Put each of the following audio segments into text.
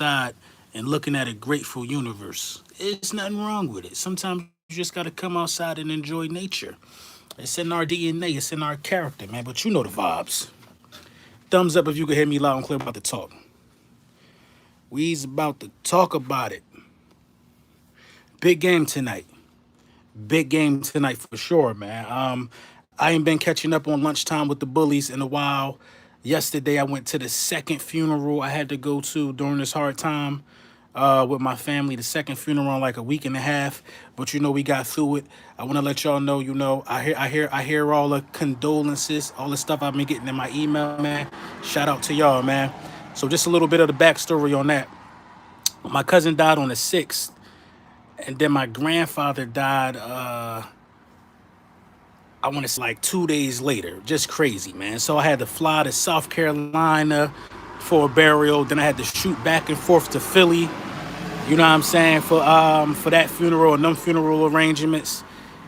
outside and looking at a grateful universe. There's nothing wrong with it. Sometimes you just got to come outside and enjoy nature. It's in our DNA, it's in our character, man. But you know the vibes. Thumbs up if you can hear me loud and clear about the talk. We's about to talk about it. Big game tonight. Big game tonight for sure, man. I ain't been catching up on lunchtime with the bullies in a while. Yesterday, I went to the second funeral I had to go to during this hard time with my family. The second funeral in like a week and a half, but we got through it. I want to let y'all know, I hear all the condolences, all the stuff I've been getting in my email, man. Shout out to y'all, man. So just a little bit of the backstory on that. My cousin died on the 6th, and then my grandfather died. I want to say like 2 days later. Just crazy, man. So I had to fly to South Carolina for a burial. Then I had to shoot back and forth to Philly. You know what I'm saying? For that funeral and them funeral arrangements.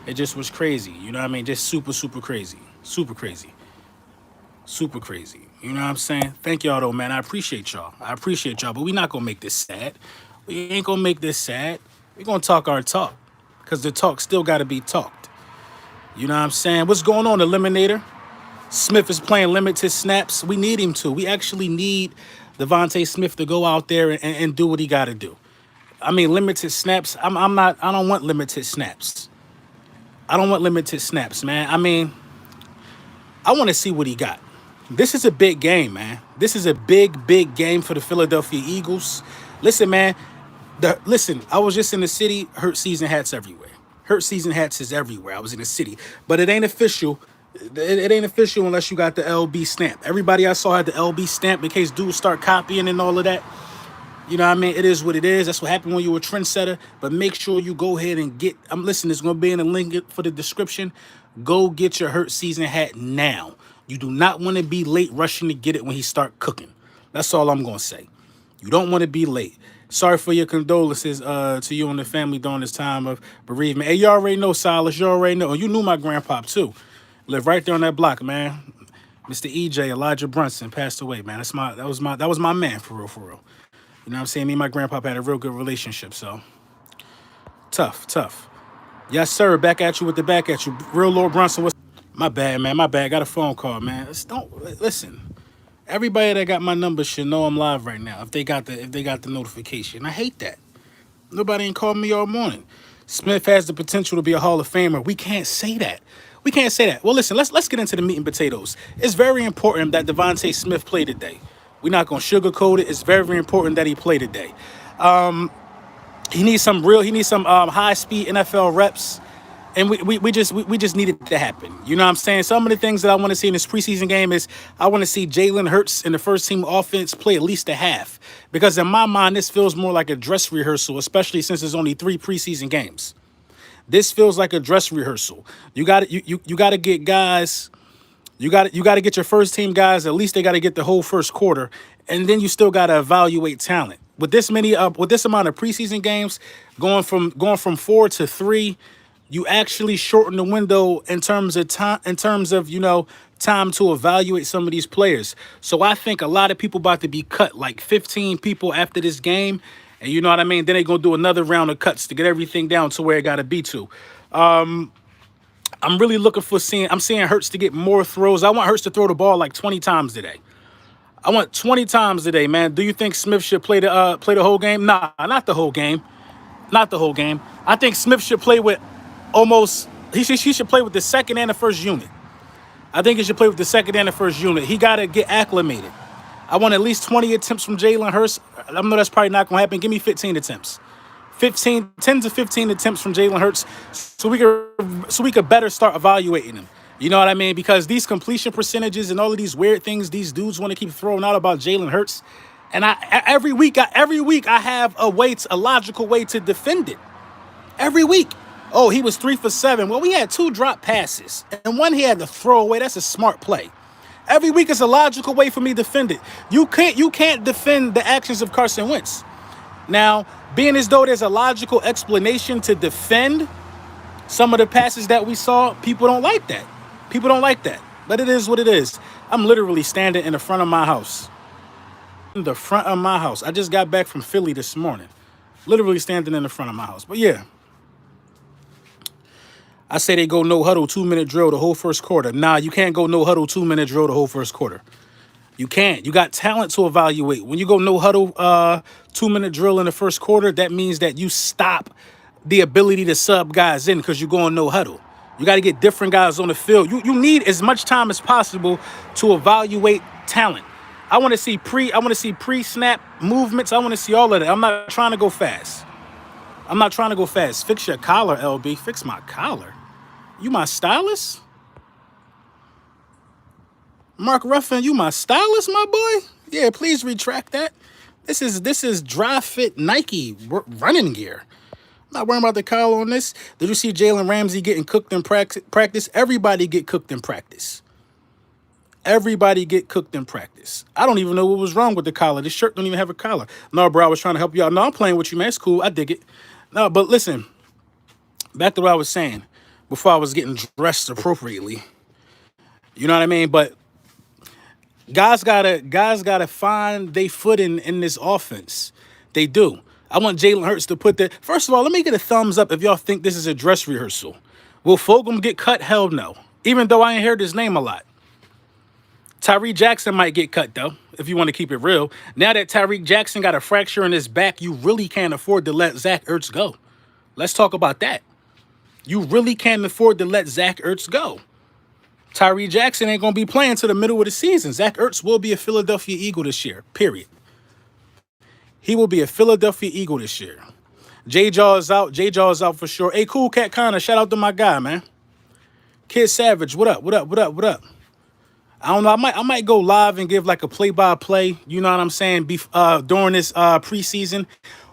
It just was crazy. You know what I mean? Just super, super crazy. Super crazy. Super crazy. You know what I'm saying? Thank y'all though, man. I appreciate y'all. I appreciate y'all. But we not gonna make this sad. We ain't gonna make this sad. We gonna talk our talk. Cause the talk still gotta be talked. You know what I'm saying? What's going on, Eliminator? Smith is playing limited snaps. We need him to. We actually need Devonta Smith to go out there and do what he got to do. I mean, limited snaps. I'm not. I don't want limited snaps. I don't want limited snaps, man. I mean, I want to see what he got. This is a big game, man. This is a big, big game for the Philadelphia Eagles. Listen, man. Listen, I was just in the city. Hurt season hats everywhere. Hurt season hats is everywhere. I was in the city, but it ain't official. It ain't official unless you got the LB stamp. Everybody I saw had the LB stamp in case dudes start copying and all of that. You know what I mean? It is what it is. That's what happened when you were a trendsetter. But make sure you go ahead and get. I'm listening. It's going to be in the link for the description. Go get your hurt season hat now. You do not want to be late rushing to get it when he start cooking. That's all I'm going to say. You don't want to be late. Sorry for your condolences to you and the family during this time of bereavement. Hey, you already know, Silas. You already know. You knew my grandpa, too. Live right there on that block, man. Mr. EJ, Elijah Brunson, passed away, man. That was my man, for real, for real. You know what I'm saying? Me and my grandpa had a real good relationship, so tough, tough. Yes, sir. Back at you with the back at you. Real Lord Brunson was my bad, man. My bad. Got a phone call, man. Don't listen. Everybody that got my number should know I'm live right now. If they got the notification, I hate that. Nobody ain't called me all morning. Smith has the potential to be a Hall of Famer. We can't say that. We can't say that. Well, listen. Let's get into the meat and potatoes. It's very important that Devonta Smith play today. We're not gonna sugarcoat it. It's very, very important that he play today. He needs some high speed NFL reps. And we just need it to happen. You know what I'm saying? Some of the things that I want to see in this preseason game is I want to see Jalen Hurts in the first team offense play at least a half. Because in my mind, this feels more like a dress rehearsal, especially since there's only 3 preseason games. This feels like a dress rehearsal. You got to get guys. You got to get your first team guys. At least they got to get the whole first quarter, and then you still got to evaluate talent. With this amount of preseason games, going from 4 to 3. You actually shorten the window in terms of time, time to evaluate some of these players. So I think a lot of people about to be cut, like 15 people after this game. And you know what I mean? Then they're going to do another round of cuts to get everything down to where it got to be to. I'm really looking for I'm seeing Hurts to get more throws. I want Hurts to throw the ball like 20 times today. I want 20 times today, man. Do you think Smith should play the whole game? Nah, not the whole game. Not the whole game. I think Smith should play with he should play with the second and the first unit. I think he should play with the second and the first unit. He got to get acclimated. I want at least 20 attempts from Jalen Hurts. I know that's probably not going to happen. Give me 15 attempts. 10 to 15 attempts from Jalen Hurts so we could better start evaluating him. You know what I mean? Because these completion percentages and all of these weird things these dudes want to keep throwing out about Jalen Hurts. And every week I have a logical way to defend it. Every week. Oh, he was 3 for 7. Well, we had 2 drop passes, and one he had to throw away. That's a smart play. Every week is a logical way for me to defend it. You can't defend the actions of Carson Wentz. Now, being as though there's a logical explanation to defend some of the passes that we saw, people don't like that. People don't like that. But it is what it is. I'm literally standing in the front of my house. in the front of my house. I just got back from Philly this morning. Literally standing in the front of my house. But yeah, I say they go no huddle 2-minute drill the whole first quarter. Nah, you can't go no huddle 2-minute drill the whole first quarter. You can't. You got talent to evaluate. When you go no huddle 2-minute drill in the first quarter, that means that you stop the ability to sub guys in because you're going no huddle. You got to get different guys on the field. You need as much time as possible to evaluate talent. I want to see pre-snap movements. I want to see all of that. I'm not trying to go fast. Fix your collar, LB. Fix my collar. You my stylist? Mark Ruffin, you my stylist, my boy? Yeah, please retract that. This is dry fit Nike running gear. I'm not worrying about the collar on this. Did you see Jalen Ramsey getting cooked in practice? Everybody get cooked in practice. Everybody get cooked in practice. I don't even know what was wrong with the collar. This shirt don't even have a collar. No, bro, I was trying to help you out. No, I'm playing with you, man. It's cool. I dig it. No, but listen, back to what I was saying before I was getting dressed appropriately. You know what I mean? But guys gotta find their foot in this offense. They do. I want Jalen Hurts to put that. First of all, let me get a thumbs up if y'all think this is a dress rehearsal. Will Fulgham get cut? Hell no. Even though I ain't heard his name a lot. Tyree Jackson might get cut, though, if you want to keep it real. Now that Tyreek Jackson got a fracture in his back, you really can't afford to let Zach Ertz go. Let's talk about that. You really can't afford to let Zach Ertz go. Tyree Jackson ain't going to be playing to the middle of the season. Zach Ertz will be a Philadelphia Eagle this year, period. He will be a Philadelphia Eagle this year. J-Jaw is out. J-Jaw is out for sure. Hey, Cool Cat Connor, shout out to my guy, man. Kid Savage, what up? I don't know. I might go live and give like a play-by-play. You know what I'm saying? During this preseason,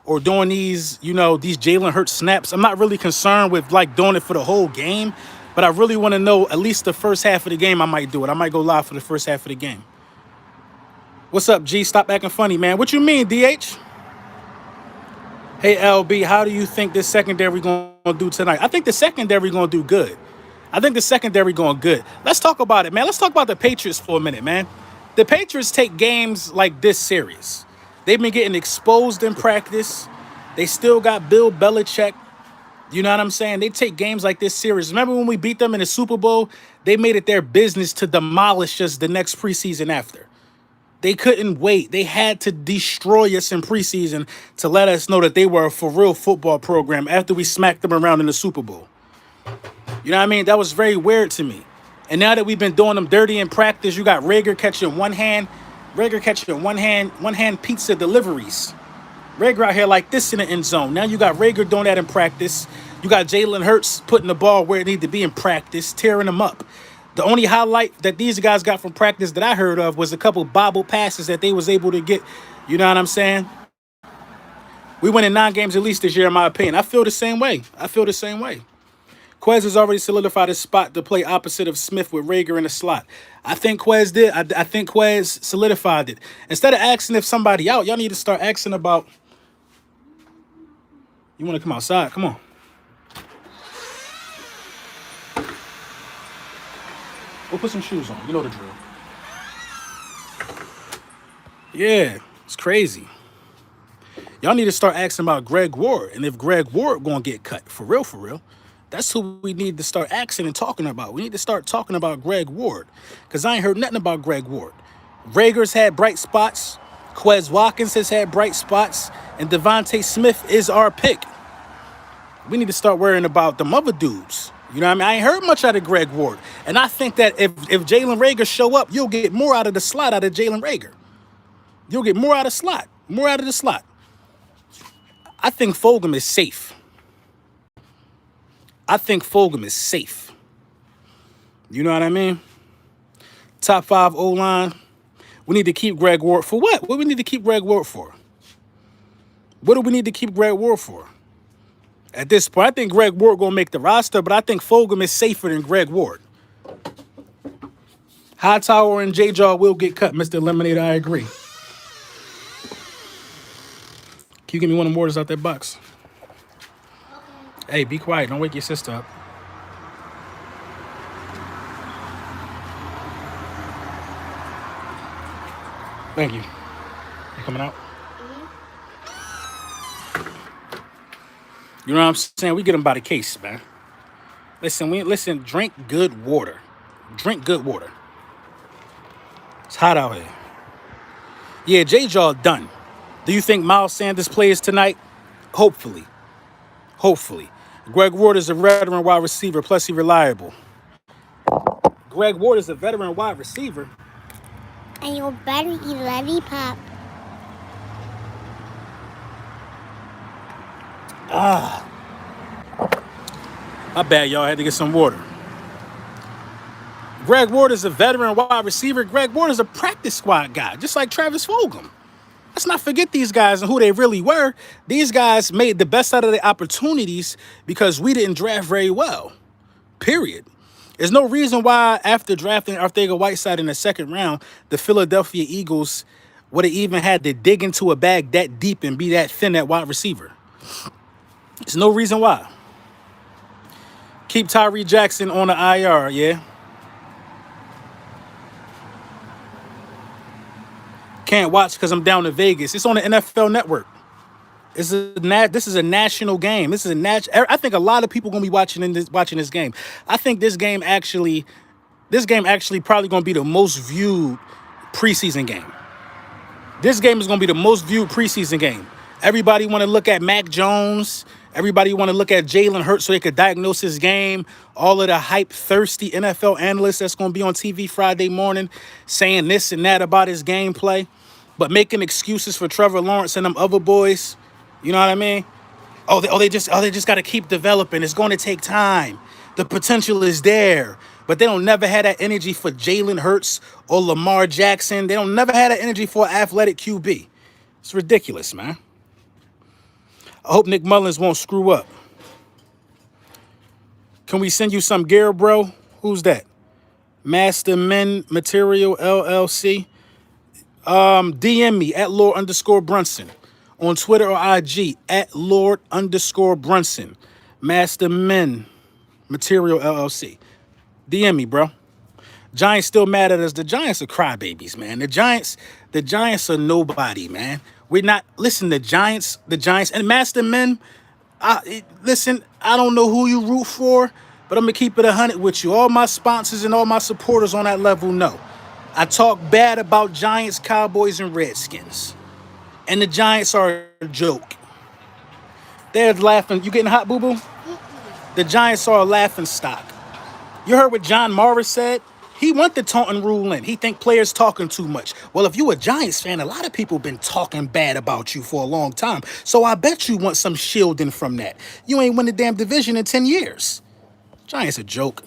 or during these Jalen Hurts snaps. I'm not really concerned with like doing it for the whole game, but I really want to know at least the first half of the game. I might do it. I might go live for the first half of the game. What's up, G? Stop acting funny, man. What you mean, DH? Hey, LB, how do you think this secondary going to do tonight? I think the secondary going to do good. Let's talk about it, man. Let's talk about the Patriots for a minute, man. The Patriots take games like this serious. They've been getting exposed in practice. They still got Bill Belichick. You know what I'm saying? They take games like this serious. Remember when we beat them in the Super Bowl? They made it their business to demolish us the next preseason after. They couldn't wait. They had to destroy us in preseason to let us know that they were a for real football program after we smacked them around in the Super Bowl. You know what I mean? That was very weird to me. And now that we've been doing them dirty in practice, you got Rager catching one hand pizza deliveries. Rager out here like this in the end zone. Now you got Rager doing that in practice. You got Jalen Hurts putting the ball where it needs to be in practice, tearing them up. The only highlight that these guys got from practice that I heard of was a couple bobble passes that they was able to get. You know what I'm saying? We win in 9 games at least this year, in my opinion. I feel the same way. Quez has already solidified his spot to play opposite of Smith with Rager in the slot. I think Quez did. I think Quez solidified it. Instead of asking if somebody out, y'all need to start asking about, you want to come outside? Come on. We'll put some shoes on. You know the drill. Yeah, it's crazy. Y'all need to start asking about Greg Ward and if Greg Ward going to get cut. For real. That's who we need to start asking and talking about. We need to start talking about Greg Ward because I ain't heard nothing about Greg Ward. Rager's had bright spots. Quez Watkins has had bright spots. And Devonta Smith is our pick. We need to start worrying about them other dudes. You know what I mean? I ain't heard much out of Greg Ward. And I think that if Jalen Rager show up, you'll get more out of the slot out of Jalen Rager. You'll get more out of the slot. I think Fulgham is safe. You know what I mean? Top 5 O-line. We need to keep Greg Ward for what? What do we need to keep Greg Ward for? At this point, I think Greg Ward going to make the roster, but I think Fulgham is safer than Greg Ward. Hightower and J-Jaw will get cut, Mr. Lemonade. I agree. Can you give me one of the waters out that box? Okay. Hey, be quiet. Don't wake your sister up. Thank you. You coming out? You know what I'm saying? We get them by the case, man. Listen. Drink good water. Drink good water. It's hot out here. Yeah, J-Jaw done. Do you think Miles Sanders plays tonight? Hopefully. Greg Ward is a veteran wide receiver, plus he's reliable. Greg Ward is a veteran wide receiver. And you better eat lollipop. My bad, y'all. I had to get some water. Greg Ward is a veteran wide receiver. Greg Ward is a practice squad guy, just like Travis Fulgham. Let's not forget these guys and who they really were. These guys made the best out of their opportunities because we didn't draft very well. Period. There's no reason why after drafting Arcega-Whiteside in the second round, the Philadelphia Eagles would have even had to dig into a bag that deep and be that thin at wide receiver. There's no reason why. Keep Tyree Jackson on the IR, yeah? Can't watch because I'm down to Vegas. It's on the NFL Network. This is a national game. I think a lot of people gonna be watching this game. I think this game actually probably gonna be the most viewed preseason game. This game is gonna be the most viewed preseason game. Everybody want to look at Mac Jones. Everybody want to look at Jalen Hurts so they could diagnose his game. All of the hype, thirsty NFL analysts that's going to be on TV Friday morning saying this and that about his gameplay, but making excuses for Trevor Lawrence and them other boys. You know what I mean? They just got to keep developing. It's going to take time. The potential is there, but they don't never have that energy for Jalen Hurts or Lamar Jackson. They don't never have that energy for an athletic QB. It's ridiculous, man. I hope Nick Mullins won't screw up. Can we send you some gear, bro? Who's that? Master Men Material LLC. DM me at Lord_Brunson on Twitter or IG at Lord_Brunson. Master Men Material LLC. DM me, bro. Giants still mad at us. The Giants are crybabies, man. The Giants are nobody, man. We're not, listen, the Giants, and Master Men, listen, I don't know who you root for, but I'm going to keep it 100 with you. All my sponsors and all my supporters on that level know. I talk bad about Giants, Cowboys, and Redskins. And the Giants are a joke. They're laughing. You getting hot, boo-boo? The Giants are a laughing stock. You heard what John Morris said? He want the taunting rule in. He think players talking too much. Well, if you a Giants fan, a lot of people been talking bad about you for a long time. So I bet you want some shielding from that. You ain't win the damn division in 10 years. Giants a joke.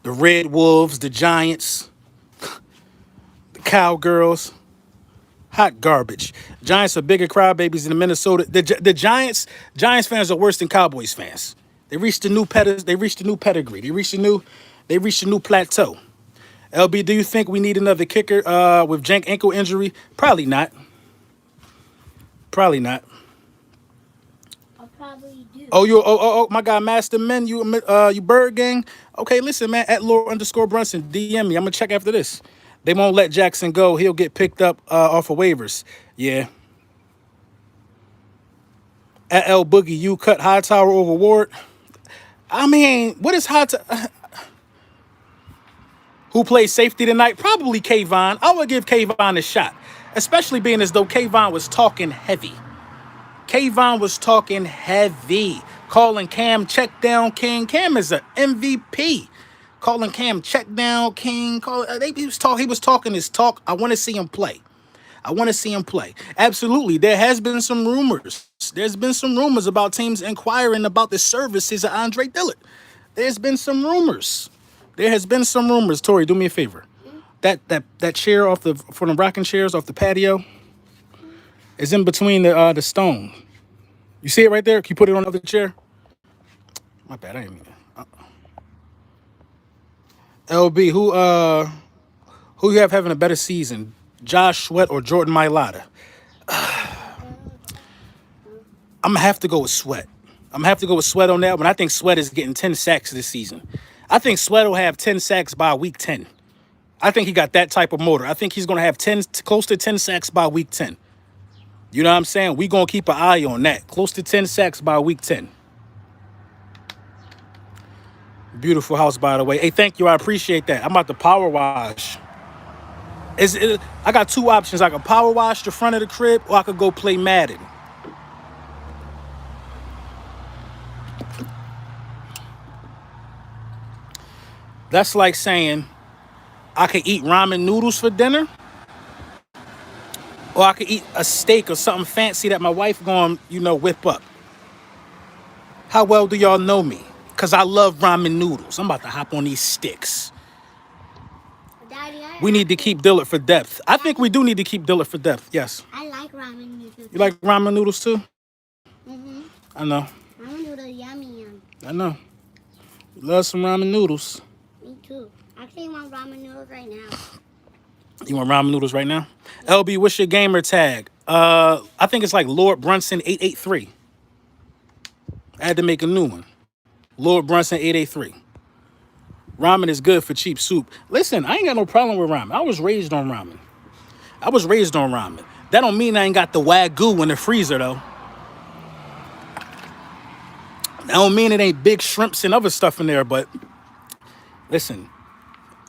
The Red Wolves, the Giants, the Cowgirls, hot garbage. Giants are bigger crybabies than Minnesota. The Giants fans are worse than Cowboys fans. They reached a new pedigree. They reached a new plateau. LB, do you think we need another kicker with jank ankle injury? Probably not. I probably do. Oh, my guy, Master Men, you bird gang. Okay, listen, man, at Lord_Brunson, DM me. I'm gonna check after this. They won't let Jackson go. He'll get picked up off of waivers. Yeah. At L Boogie, you cut Hightower over Ward. I mean, what is Hightower? Who plays safety tonight? Probably Kayvon. I would give Kayvon a shot, especially being as though Kayvon was talking heavy. Calling Cam check down king. Cam is an MVP. Calling Cam check down king. He was talking his talk. I want to see him play. Absolutely. There has been some rumors. There's been some rumors about teams inquiring about the services of Andre Dillard. There's been some rumors. Tori, do me a favor. That chair from the rocking chairs off the patio is in between the stone. You see it right there? Can you put it on the other chair? My bad, I didn't mean that. LB, who you have having a better season? Josh Sweat or Jordan Mailata? I'm gonna have to go with Sweat. On that one. I think Sweat is getting 10 sacks this season. I think Sweat will have 10 sacks by week 10. I think he got that type of motor. I think he's going to have 10, close to 10 sacks by week 10. You know what I'm saying? We going to keep an eye on that. Close to 10 sacks by week 10. Beautiful house, by the way. Hey, thank you. I appreciate that. I'm about to power wash. I got two options. I could power wash the front of the crib, or I could go play Madden. That's like saying I could eat ramen noodles for dinner, or I could eat a steak or something fancy that my wife going, whip up. How well do y'all know me? Because I love ramen noodles. I'm about to hop on these sticks. Daddy, We need to keep Dillard for depth. I think we do need to keep Dillard for depth. Yes. I like ramen noodles. You like ramen noodles too? Mm-hmm. I know. Ramen noodles yummy. I know. You love some ramen noodles. Me too. I actually want ramen noodles right now. You want ramen noodles right now? LB, what's your gamer tag? I think it's like Lord Brunson 883. I had to make a new one. Lord Brunson 883. Ramen is good for cheap soup. Listen, I ain't got no problem with ramen. I was raised on ramen. That don't mean I ain't got the Wagyu in the freezer, though. That don't mean it ain't big shrimps and other stuff in there, but listen,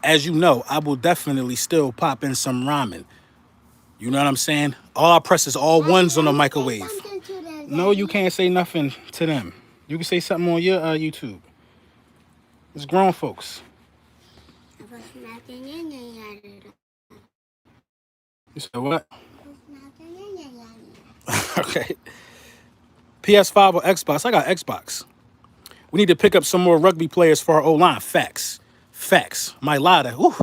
as you know, I will definitely still pop in some ramen. You know what I'm saying? All I press is all ones on the microwave. No, you can't say nothing to them. You can say something on your YouTube. It's grown folks. You said what? Okay. PS5 or Xbox? I got Xbox. We need to pick up some more rugby players for our O-line. Facts. My Lada. Woo.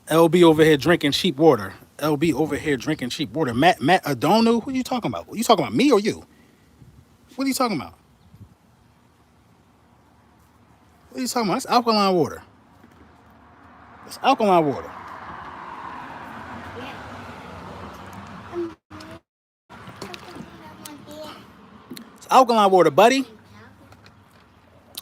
LB over here drinking cheap water. Matt Adonu? Who are you talking about? Are you talking about me or you? What are you talking about? That's alkaline water. It's alkaline water, buddy.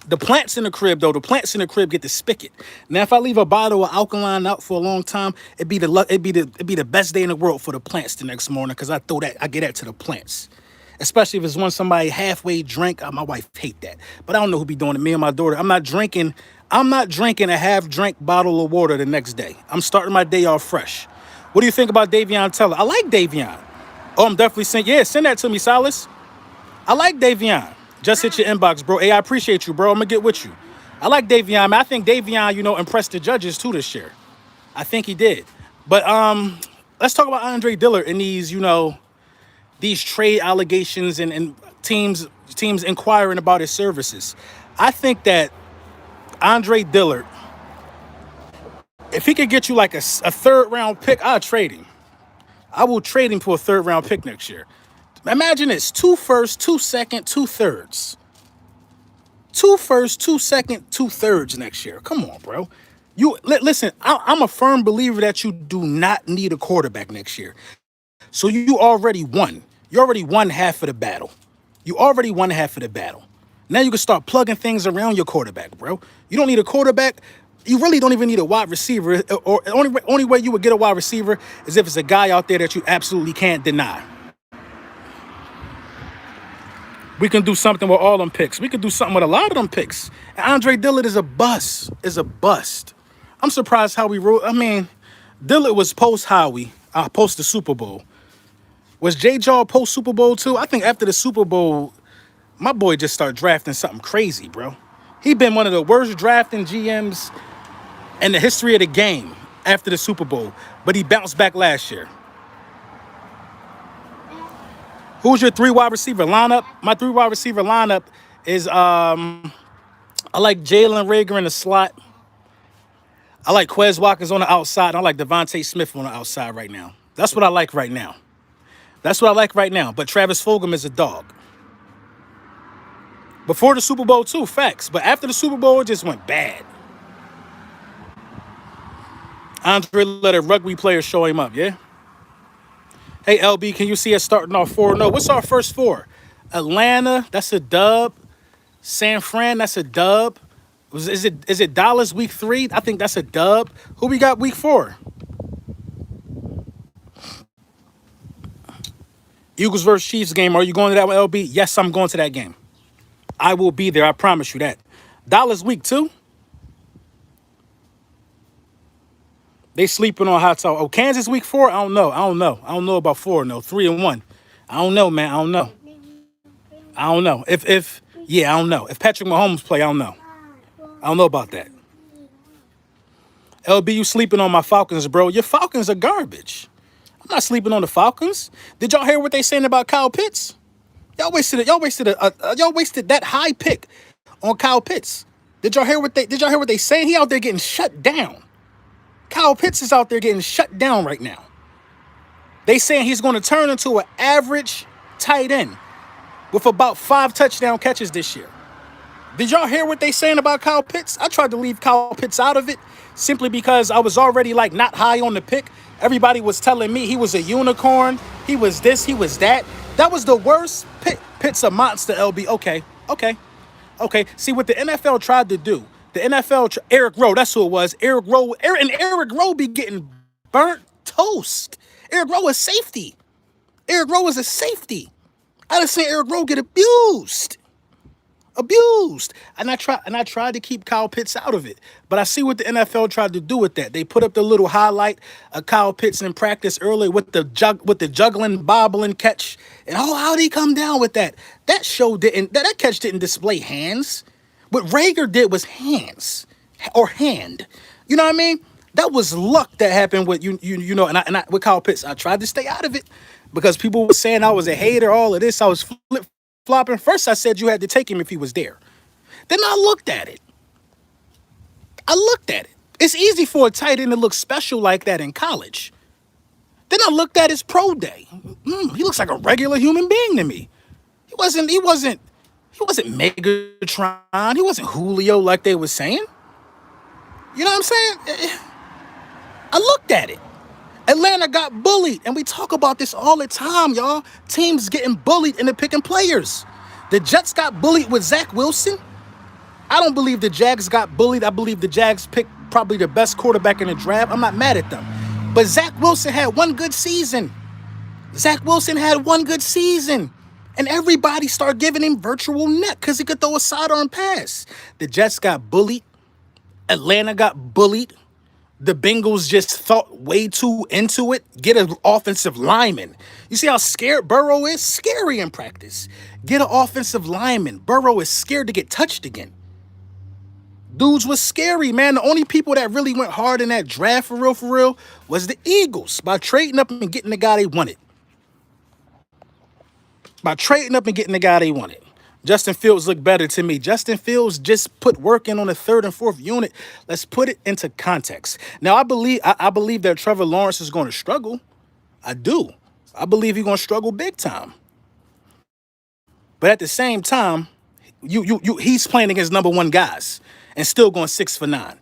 The plants in the crib, though, get the spigot. Now, if I leave a bottle of alkaline out for a long time, it'd be the best day in the world for the plants the next morning, because I get that to the plants. Especially if it's when somebody halfway drink. My wife hate that, but I don't know who be doing it. Me and my daughter. I'm not drinking a half-drink bottle of water the next day. I'm starting my day off fresh. What do you think about Davion Teller? I like Davion. Oh, I'm definitely send that to me, Silas. I like Davion. Just hit your inbox, bro. Hey, I appreciate you, bro. I'm gonna get with you. I like Davion, man. I think Davion, impressed the judges too this year. I think he did. But let's talk about Andre Dillard and these trade allegations and teams inquiring about his services. I think that Andre Dillard, if he could get you like a third round pick, I'll trade him. I will trade him for a third round pick next year. Imagine this: 2 firsts, 2 seconds, 2 thirds. 2 firsts, 2 seconds, 2 thirds next year. Come on, bro. Listen. I'm a firm believer that you do not need a quarterback next year. So you already won. You already won half of the battle. Now you can start plugging things around your quarterback, bro. You don't need a quarterback. You really don't even need a wide receiver. Or only way you would get a wide receiver is if it's a guy out there that you absolutely can't deny. We can do something with all them picks. We can do something with a lot of them picks. And Andre Dillard is a bust. I'm surprised how we wrote. I mean, Dillard was post Howie, post the Super Bowl. Was J. Jaw post Super Bowl too? I think after the Super Bowl, my boy just started drafting something crazy, bro. He been one of the worst drafting GMs in the history of the game after the Super Bowl. But he bounced back last year. Who's your 3 wide receiver lineup? My 3 wide receiver lineup is I like Jalen Rager in the slot. I like Quez Watkins on the outside. I like Devonta Smith on the outside right now. That's what I like right now. But Travis Fulgham is a dog. Before the Super Bowl too, facts. But after the Super Bowl, it just went bad. Andre let a rugby player show him up, yeah? Hey, LB, can you see us starting off 4-0? What's our first 4? Atlanta, that's a dub. San Fran, that's a dub. Is it Dallas week 3? I think that's a dub. Who we got week 4? Eagles versus Chiefs game. Are you going to that one, LB? Yes, I'm going to that game. I will be there. I promise you that. Dallas week 2. They sleeping on hot talk. Oh, Kansas week 4? I don't know. I don't know about 4. No, 3-1. I don't know, man. I don't know. I don't know. I don't know. If Patrick Mahomes play, I don't know. I don't know about that. LB, you sleeping on my Falcons, bro. Your Falcons are garbage. I'm not sleeping on the Falcons. Did y'all hear what they saying about Kyle Pitts? Y'all wasted that high pick on Kyle Pitts. Did y'all hear what they saying? He out there getting shut down. Kyle Pitts is out there getting shut down right now. They saying he's going to turn into an average tight end with about 5 touchdown catches this year. Did y'all hear what they saying about Kyle Pitts? I tried to leave Kyle Pitts out of it simply because I was already like not high on the pick. Everybody was telling me he was a unicorn. He was this, he was that. That was the worst pick. Pitts a monster, LB. Okay. See what the NFL tried to do. The NFL, Eric Rowe, that's who it was. Eric Rowe be getting burnt toast. Eric Rowe is safety. Eric Rowe is a safety. I done seen Eric Rowe get abused. And I tried to keep Kyle Pitts out of it. But I see what the NFL tried to do with that. They put up the little highlight of Kyle Pitts in practice early with the juggling, bobbling catch. And how'd he come down with that? That catch didn't display hands. What Rager did was hands or hand. You know what I mean? That was luck that happened with you know, and I with Kyle Pitts. I tried to stay out of it because people were saying I was a hater, all of this. I was flopping. First, I said you had to take him if he was there. Then I looked at it. It's easy for a tight end to look special like that in college. Then I looked at his pro day. He looks like a regular human being to me. He wasn't Megatron. He wasn't Julio like they were saying. You know what I'm saying? I looked at it. Atlanta got bullied, and we talk about this all the time, y'all. Teams getting bullied into picking players. The Jets got bullied with Zach Wilson. I don't believe the Jags got bullied. I believe the Jags picked probably the best quarterback in the draft. I'm not mad at them. But Zach Wilson had one good season. And everybody started giving him virtual net because he could throw a sidearm pass. The Jets got bullied. Atlanta got bullied. The Bengals just thought way too into it. Get an offensive lineman. You see how scared Burrow is? Scary in practice. Get an offensive lineman. Burrow is scared to get touched again. Dudes was scary, man. The only people that really went hard in that draft for real, was the Eagles by trading up and getting the guy they wanted. Justin Fields looked better to me. Justin Fields just put work in on the 3rd and 4th unit. Let's put it into context. Now, I believe that Trevor Lawrence is going to struggle. I do. I believe he's going to struggle big time. But at the same time, he's playing against number 1 guys and still going 6 for 9.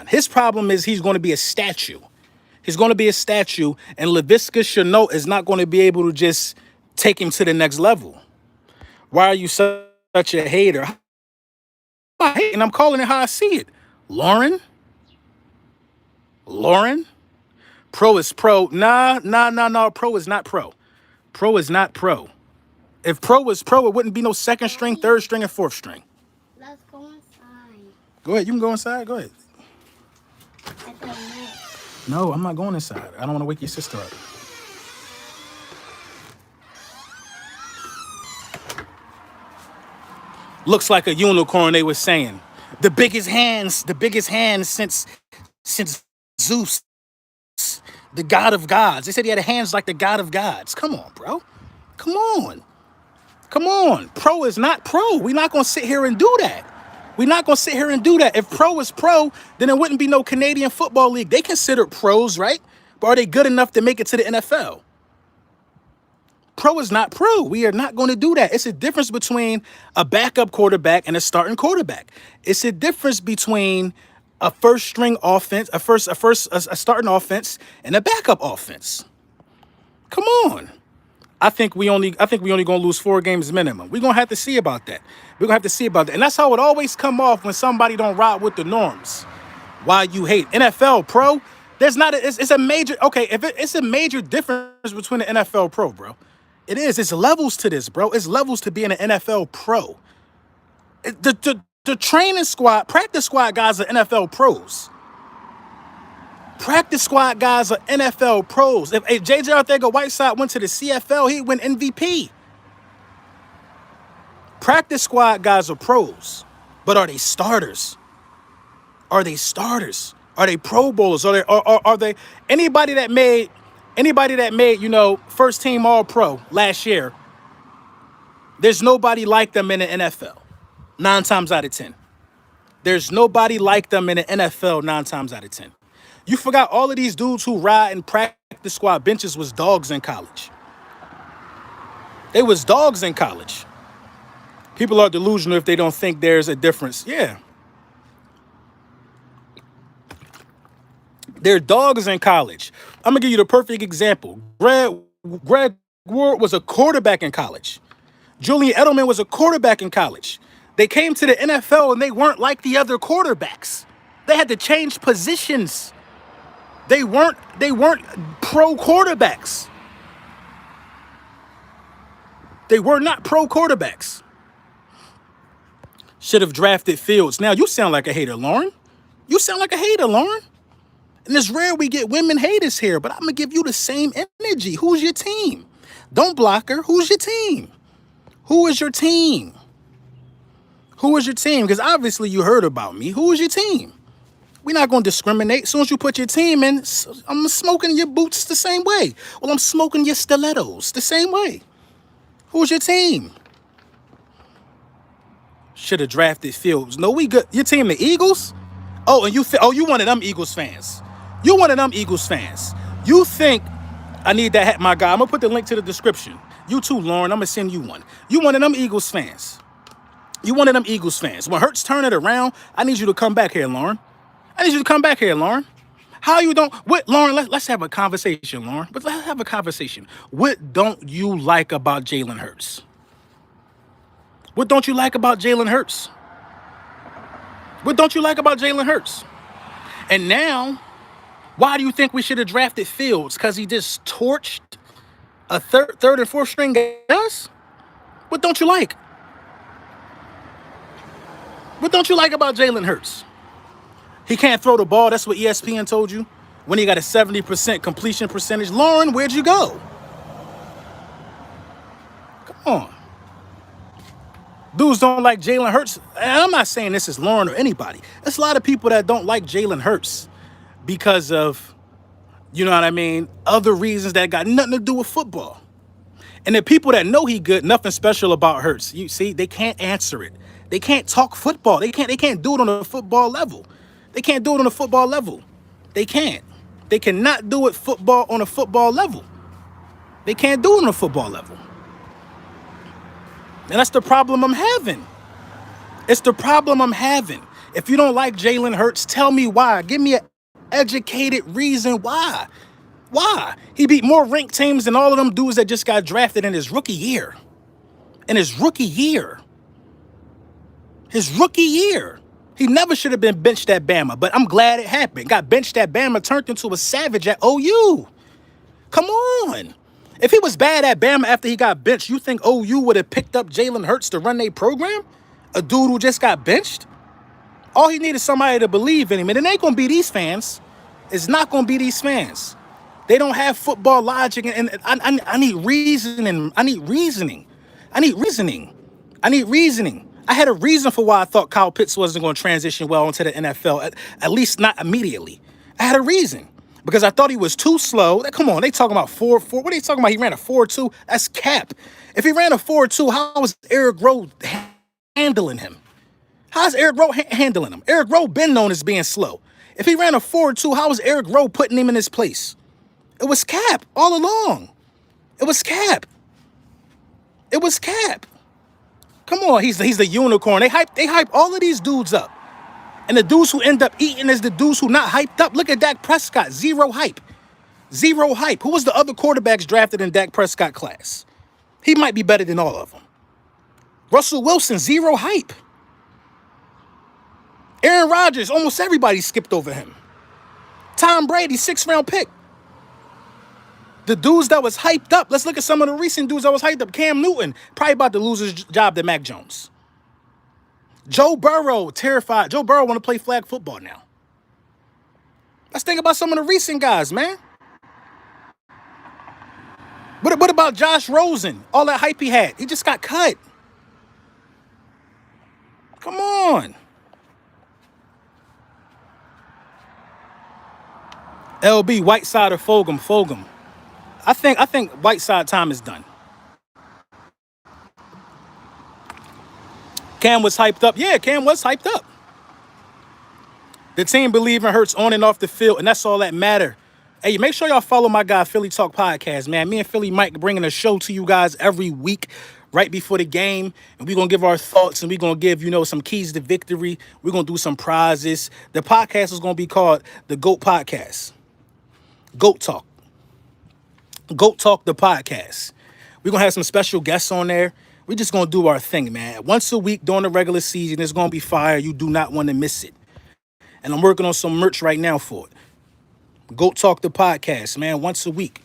His problem is he's going to be a statue. And Laviska Shenault is not going to be able to just take him to the next level. Why are you such a hater? I'm hating. I'm calling it how I see it. Lauren? Pro is pro. Nah. Pro is not pro. If pro was pro, it wouldn't be no 2nd string, 3rd string, and 4th string. Let's go inside. Go ahead. You can go inside. Go ahead. No, I'm not going inside. I don't want to wake your sister up. Looks like a unicorn, they were saying. The biggest hands since Zeus, the god of gods. They said he had hands like the god of gods. Come on, bro. Come on. Pro is not pro. We're not going to sit here and do that. If pro is pro, then it wouldn't be no Canadian Football League. They consider pros, right? But are they good enough to make it to the NFL? Pro is not pro. We are not going to do that. It's a difference between a backup quarterback and a starting quarterback. It's a difference between a first string offense, a starting offense, and a backup offense. Come on. I think we only gonna lose 4 games minimum. We're gonna have to see about that. We're gonna have to see about that. And that's how it always come off when somebody don't ride with the norms. Why you hate NFL pro? There's not it's a major it's a major difference between the NFL pro, bro. It is. It's levels to this, bro. It's levels to being an NFL pro. The training squad, practice squad guys are NFL pros. Practice squad guys are NFL pros. If J.J. Arthega-Whiteside went to the CFL, he'd win MVP. Practice squad guys are pros. But are they starters? Are they starters? Are they Pro Bowlers? Are they anybody that made first team All Pro last year? There's nobody like them in the NFL. 9 times out of 10. There's nobody like them in the NFL 9 times out of 10. You forgot all of these dudes who ride and practice squad benches was dogs in college. They was dogs in college. People are delusional if they don't think there's a difference. Yeah. They're dogs in college. I'm going to give you the perfect example. Greg Ward was a quarterback in college. Julian Edelman was a quarterback in college. They came to the NFL and they weren't like the other quarterbacks. They had to change positions. They weren't pro quarterbacks. They were not pro quarterbacks. Should have drafted Fields. Now you sound like a hater, Lauren. You sound like a hater, Lauren. And it's rare we get women haters here, but I'm going to give you the same energy. Who's your team? Don't block her. Who's your team? Who is your team? Who is your team? Because obviously you heard about me. Who is your team? We're not going to discriminate. As soon as you put your team in, I'm smoking your boots the same way. Well, I'm smoking your stilettos the same way. Who's your team? Should have drafted Fields. No, we good. Your team, the Eagles? Oh, and you one of them Eagles fans. You one of them Eagles fans. You think I need that hat, my guy. I'm going to put the link to the description. You too, Lauren. I'm going to send you one. You one of them Eagles fans. You one of them Eagles fans. When Hurts turn it around, I need you to come back here, Lauren. I need you to come back here, Lauren. How you don't... What, Lauren, let's have a conversation, Lauren. But let's have a conversation. What don't you like about Jalen Hurts? What don't you like about Jalen Hurts? What don't you like about Jalen Hurts? And now, why do you think we should have drafted Fields? Because he just torched a third and fourth string guys? What don't you like? What don't you like about Jalen Hurts? He can't throw the ball. That's what ESPN told you. When he got a 70% completion percentage. Lauren, where'd you go? Come on. Dudes don't like Jalen Hurts. And I'm not saying this is Lauren or anybody. There's a lot of people that don't like Jalen Hurts because of, you know what I mean, other reasons that got nothing to do with football. And the people that know he good, nothing special about Hurts. You see, they can't answer it. They can't talk football. They can't do it on a football level. They can't do it on a football level. They can't. They cannot do it on a football level. They can't do it on a football level. And that's the problem I'm having. It's the problem I'm having. If you don't like Jalen Hurts, tell me why. Give me an educated reason why. Why? He beat more ranked teams than all of them dudes that just got drafted in his rookie year. In his rookie year. His rookie year. He never should have been benched at Bama, but I'm glad it happened. Got benched at Bama, turned into a savage at OU. Come on. If he was bad at Bama after he got benched, you think OU would have picked up Jalen Hurts to run their program? A dude who just got benched? All he needed is somebody to believe in him. And it ain't going to be these fans. It's not going to be these fans. They don't have football logic. And I need reasoning. I need reasoning. I need reasoning. I need reasoning. I had a reason for why I thought Kyle Pitts wasn't going to transition well into the NFL, at least not immediately. I had a reason. Because I thought he was too slow. Come on, they talking about 4.4. What are they talking about? He ran a 4.2. That's cap. If he ran a 4.2, how was Eric Rowe handling him? How's Eric Rowe handling him? Eric Rowe been known as being slow. If he ran a 4.2, how was Eric Rowe putting him in his place? It was cap all along. It was cap. It was cap. Come on, he's the unicorn. They hype all of these dudes up. And the dudes who end up eating is the dudes who not hyped up. Look at Dak Prescott. Zero hype. Zero hype. Who was the other quarterbacks drafted in Dak Prescott class? He might be better than all of them. Russell Wilson, zero hype. Aaron Rodgers, almost everybody skipped over him. Tom Brady, 6th-round pick. The dudes that was hyped up, let's look at some of the recent dudes that was hyped up. Cam Newton, probably about to lose his job to Mac Jones. Joe Burrow, terrified. Joe Burrow want to play flag football now. Let's think about some of the recent guys, man. What about Josh Rosen? All that hype he had. He just got cut. Come on. LB, Whiteside or Fulgham? Fulgham. I think Whiteside time is done. Cam was hyped up. Yeah, Cam was hyped up. The team believe in Hurts on and off the field, and that's all that matter. Hey, make sure y'all follow my guy, Philly Talk Podcast, man. Me and Philly Mike bringing a show to you guys every week right before the game, and we're going to give our thoughts, and we're going to give, some keys to victory. We're going to do some prizes. The podcast is going to be called the GOAT Podcast. GOAT Talk. GOAT Talk, the podcast. We're going to have some special guests on there. We're just going to do our thing, man. Once a week during the regular season, it's going to be fire. You do not want to miss it. And I'm working on some merch right now for it. GOAT Talk, the podcast, man, once a week.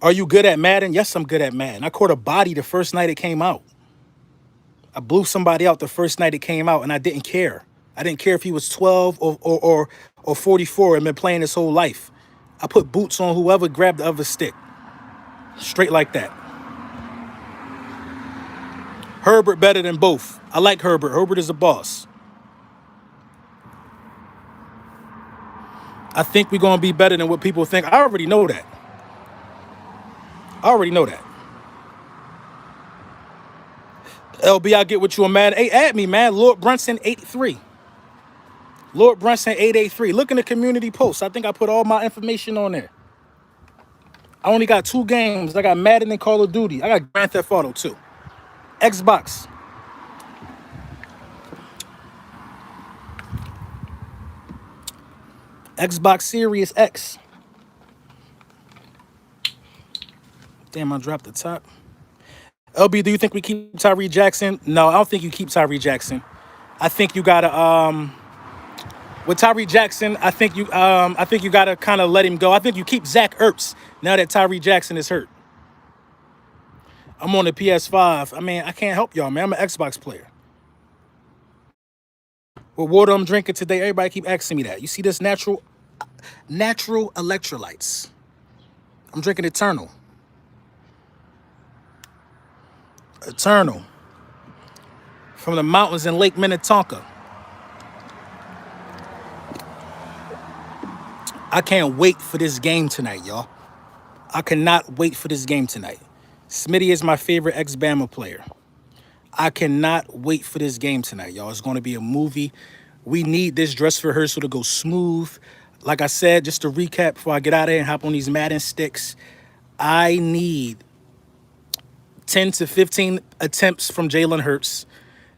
Are you good at Madden? Yes, I'm good at Madden. I caught a body the first night it came out. I blew somebody out the first night it came out, and I didn't care. I didn't care if he was 12 or 44 and been playing his whole life. I put boots on whoever grabbed the other stick. Straight like that. Herbert better than both. I like Herbert. Herbert is a boss. I think we're going to be better than what people think. I already know that. LB, I get what you on, man. Hey, add me, man. Lord Brunson 83. Lord Brunson 883. Look in the community post. I think I put all my information on there. I only got 2 games. I got Madden and Call of Duty. I got Grand Theft Auto too. Xbox. Xbox Series X. Damn, I dropped the top. LB, do you think we keep Tyree Jackson? No, I don't think you keep Tyree Jackson. I think you gotta with Tyree Jackson, I think you gotta kind of let him go. I think you keep Zach Ertz now that Tyree Jackson is hurt. I'm on the PS5. I mean, I can't help y'all, man. I'm an Xbox player. What water I'm drinking today, everybody keep asking me that. You see this natural electrolytes. I'm drinking Eternal. From the mountains in Lake Minnetonka. I can't wait for this game tonight, y'all. I cannot wait for this game tonight. Smitty is my favorite ex-Bama player. I cannot wait for this game tonight, y'all. It's going to be a movie. We need this dress rehearsal to go smooth. Like I said, just to recap before I get out of here and hop on these Madden sticks, I need 10 to 15 attempts from Jalen Hurts,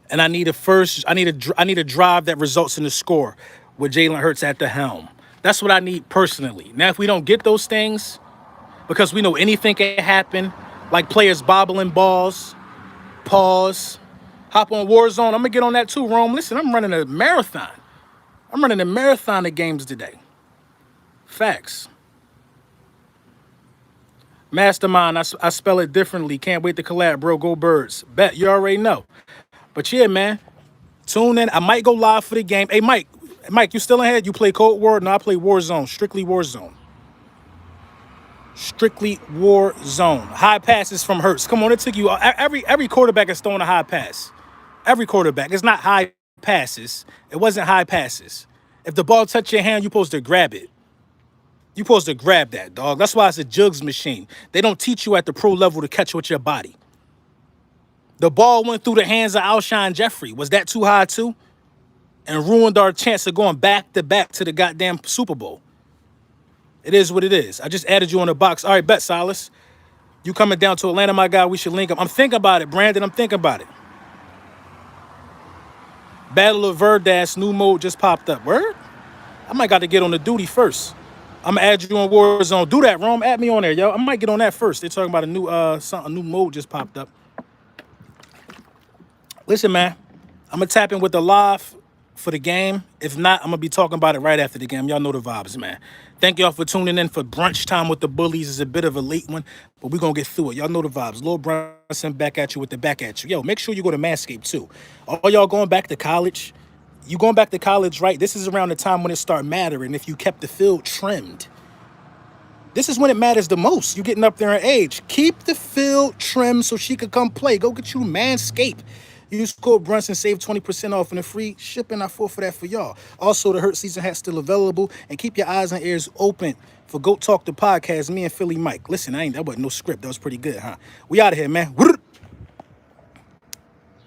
and I need a drive that results in a score with Jalen Hurts at the helm. That's what I need personally. Now, if we don't get those things, because we know anything can happen, like players bobbling balls, pause, hop on Warzone. I'm gonna get on that too, Rome. Listen, I'm running a marathon. Of games today. Facts. Mastermind, I spell it differently. Can't wait to collab, bro. Go Birds. Bet, you already know. But yeah, man, tune in. I might go live for the game. Hey, Mike, you still ahead? You play Cold War? No, I play Warzone. Strictly Warzone. High passes from Hurts. Come on, it took you. Every quarterback is throwing a high pass. Every quarterback. It's not high passes. It wasn't high passes. If the ball touched your hand, you're supposed to grab it. You're supposed to grab that, dog. That's why it's a jugs machine. They don't teach you at the pro level to catch with your body. The ball went through the hands of Alshon Jeffrey. Was that too high too? And ruined our chance of going back to back to the goddamn Super Bowl. It is what it is. I just added you on the box. All right, bet, Silas. You coming down to Atlanta, my guy. We should link up. I'm thinking about it, Brandon. I'm thinking about it. Battle of Verdas new mode just popped up. Word? I might got to get on the duty first. I'm gonna add you on Warzone. Do that, Rome. Add me on there, yo. I might get on that first. They're talking about a new mode just popped up. Listen, man, I'm gonna tap in with the live for the game. If not, I'm gonna be talking about it right after the game. Y'all know the vibes, man. Thank y'all for tuning in for brunch time with the bullies. It's a bit of a late one, but we're gonna get through it. Y'all know the vibes. Lil Brunson back at you with the back at you. Yo, make sure you go to Manscaped too. All y'all going back to college. You going back to college, right? This is around the time when it start mattering if you kept the field trimmed. This is when it matters the most. You getting up there in age. Keep the field trimmed so she could come play. Go get you Manscaped. Use code Brunson, save 20% off and the free shipping. I fought for that for y'all. Also, the Hurt Season hat still available. And keep your eyes and ears open for Go Talk the Podcast. Me and Philly Mike. Listen, that wasn't no script. That was pretty good, huh? We out of here, man.